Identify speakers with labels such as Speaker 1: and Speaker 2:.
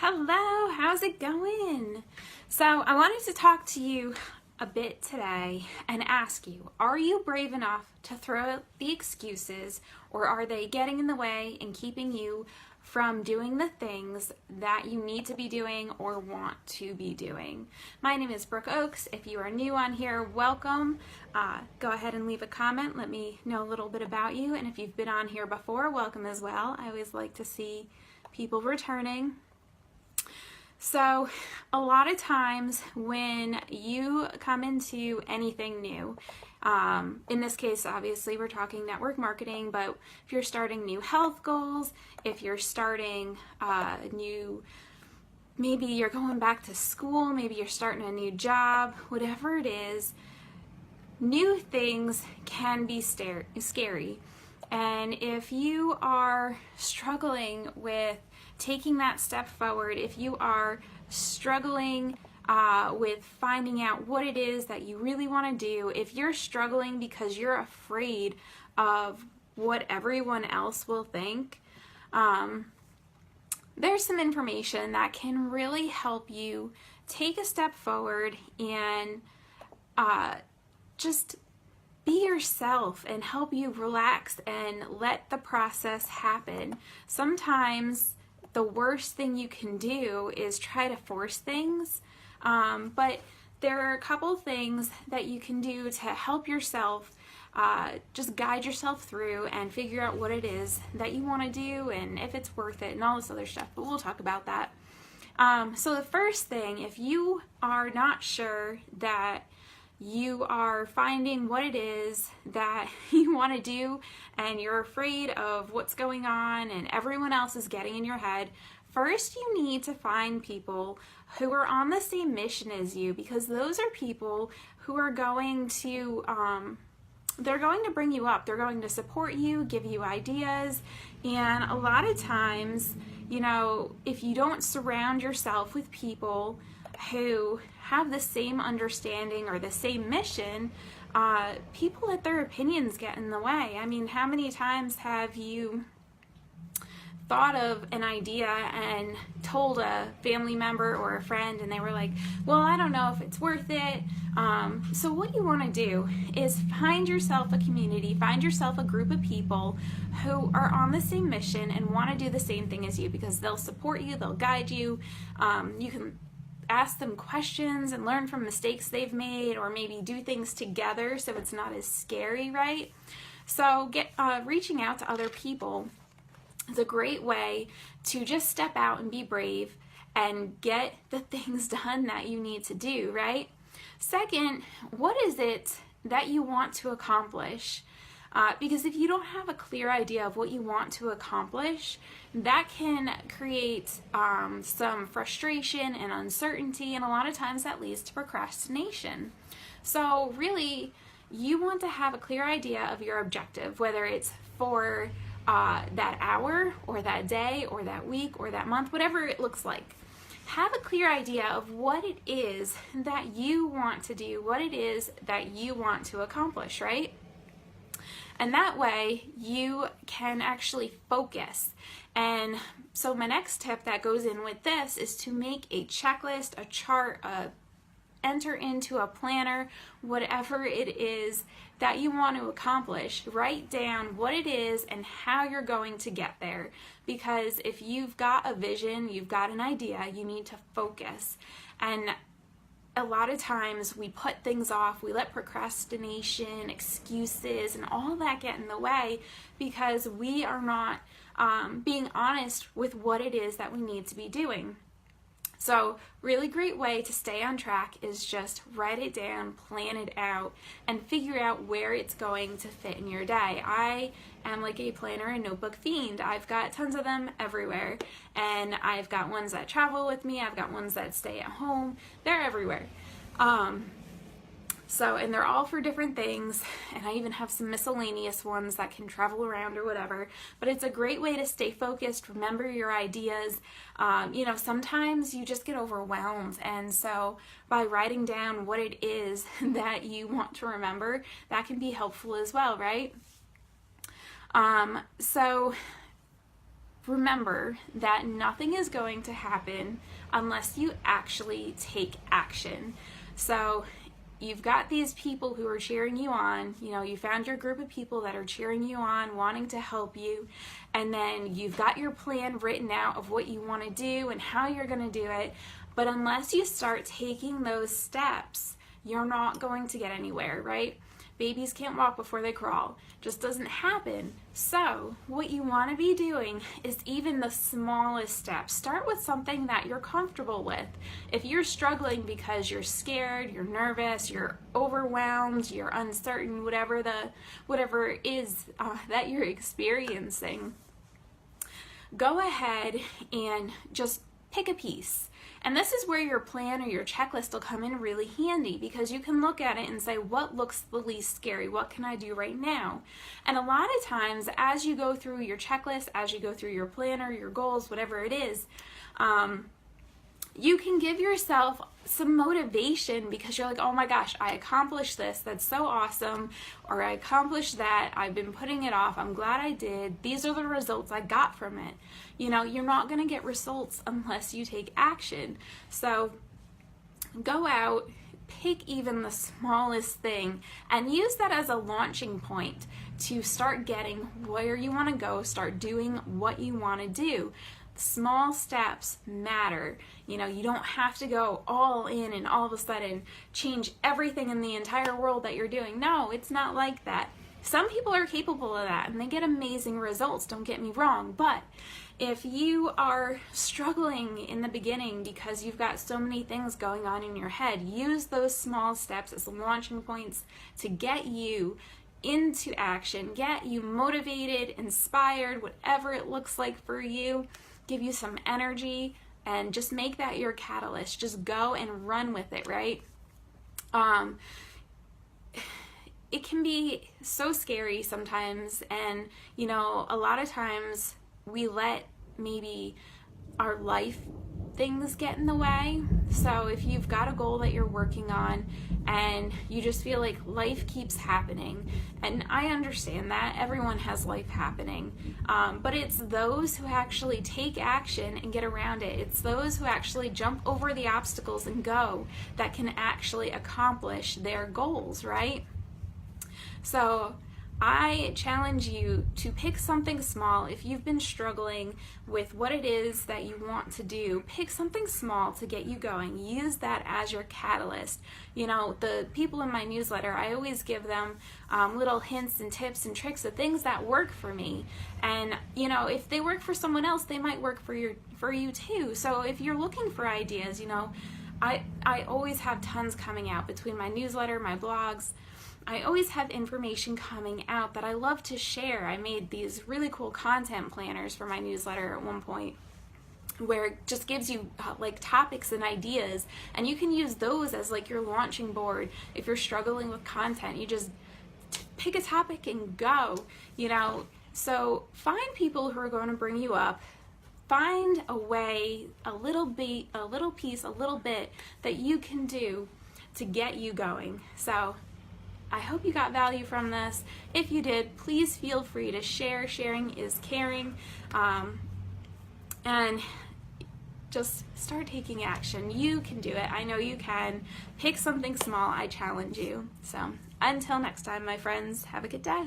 Speaker 1: Hello, how's it going? So I wanted to talk to you a bit today and ask you, are you brave enough to throw out the excuses, or are they getting in the way and keeping you from doing the things that you need to be doing or want to be doing? My name is Brooke Oakes. If you are new on here, welcome. Go ahead and leave a comment. Let me know a little bit about you. And if you've been on here before, welcome as well. I always like to see people returning. So a lot of times when you come into anything new, in this case, obviously we're talking network marketing, but if you're starting new health goals, if you're starting maybe you're going back to school, maybe you're starting a new job, whatever it is, new things can be scary. And if you are struggling with taking that step forward, if you are struggling with finding out what it is that you really want to do, if you're struggling because you're afraid of what everyone else will think, there's some information that can really help you take a step forward and just be yourself and help you relax and let the process happen. Sometimes the worst thing you can do is try to force things, but there are a couple things that you can do to help yourself just guide yourself through and figure out what it is that you want to do and if it's worth it and all this other stuff, but we'll talk about that. So the first thing, if you are not sure that you are finding what it is that you want to do and you're afraid of what's going on and everyone else is getting in your head, first you need to find people who are on the same mission as you, because those are people who are going to they're going to bring you up, they're going to support you, give you ideas. And a lot of times, you know, if you don't surround yourself with people who have the same understanding or the same mission, people let their opinions get in the way. I mean, how many times have you thought of an idea and told a family member or a friend and they were like, well, I don't know if it's worth it. So what you want to do is find yourself a community, find yourself a group of people who are on the same mission and want to do the same thing as you, because they'll support you, they'll guide you. You can ask them questions and learn from mistakes they've made, or maybe do things together so it's not as scary, right? So reaching out to other people is a great way to just step out and be brave and get the things done that you need to do, right? Second, what is it that you want to accomplish? Because if you don't have a clear idea of what you want to accomplish, that can create some frustration and uncertainty, and a lot of times that leads to procrastination. So really, you want to have a clear idea of your objective, whether it's for that hour or that day or that week or that month, whatever it looks like. Have a clear idea of what it is that you want to do, what it is that you want to accomplish, right? And that way you can actually focus. And so my next tip that goes in with this is to make a checklist, a chart, enter into a planner, whatever it is that you want to accomplish. Write down what it is and how you're going to get there. Because if you've got a vision, you've got an idea, you need to focus. And a lot of times we put things off, we let procrastination, excuses, and all that get in the way because we are not being honest with what it is that we need to be doing. So really great way to stay on track is just write it down, plan it out, and figure out where it's going to fit in your day. I am like a planner and notebook fiend. I've got tons of them everywhere, and I've got ones that travel with me, I've got ones that stay at home, they're everywhere. And they're all for different things, and I even have some miscellaneous ones that can travel around or whatever, but it's a great way to stay focused, remember your ideas. Sometimes you just get overwhelmed, and so by writing down what it is that you want to remember, that can be helpful as well, right? So remember that nothing is going to happen unless you actually take action. So you've got these people who are cheering you on. You know, you found your group of people that are cheering you on, wanting to help you, and then you've got your plan written out of what you want to do and how you're going to do it. But unless you start taking those steps, you're not going to get anywhere, right? Babies can't walk before they crawl. Just doesn't happen. So what you want to be doing is even the smallest steps. Start with something that you're comfortable with. If you're struggling because you're scared, you're nervous, you're overwhelmed, you're uncertain, whatever it is that you're experiencing, go ahead and just pick a piece. And this is where your plan or your checklist will come in really handy, because you can look at it and say, what looks the least scary? What can I do right now? And a lot of times, as you go through your checklist, as you go through your planner, your goals, whatever it is, you can give yourself some motivation, because you're like, oh my gosh, I accomplished this. That's so awesome. Or I accomplished that. I've been putting it off. I'm glad I did. These are the results I got from it. You know, you're not going to get results unless you take action. So go out, pick even the smallest thing, and use that as a launching point to start getting where you want to go, start doing what you want to do. Small steps matter. You know, you don't have to go all in and all of a sudden change everything in the entire world that you're doing. No, it's not like that. Some people are capable of that and they get amazing results, don't get me wrong, but if you are struggling in the beginning because you've got so many things going on in your head, use those small steps as launching points to get you into action, get you motivated, inspired, whatever it looks like for you, give you some energy, and just make that your catalyst. Just go and run with it, right? It can be so scary sometimes, and you know, a lot of times we let maybe our life things get in the way. So if you've got a goal that you're working on and you just feel like life keeps happening, and I understand that everyone has life happening, but it's those who actually take action and get around it. It's those who actually jump over the obstacles and go that can actually accomplish their goals, right? So I challenge you to pick something small. If you've been struggling with what it is that you want to do, pick something small to get you going. Use that as your catalyst. You know, the people in my newsletter, I always give them little hints and tips and tricks of things that work for me. And, you know, if they work for someone else, they might work for you too. So if you're looking for ideas, you know, I always have tons coming out between my newsletter, my blogs. I always have information coming out that I love to share. I made these really cool content planners for my newsletter at one point, where it just gives you like topics and ideas, and you can use those as like your launching board. If you're struggling with content, you just pick a topic and go, you know. So find people who are going to bring you up. Find a way, a little piece, a little bit that you can do to get you going. So I hope you got value from this. If you did, please feel free to share. Sharing is caring. And just start taking action. You can do it. I know you can. Pick something small. I challenge you. So until next time, my friends, have a good day.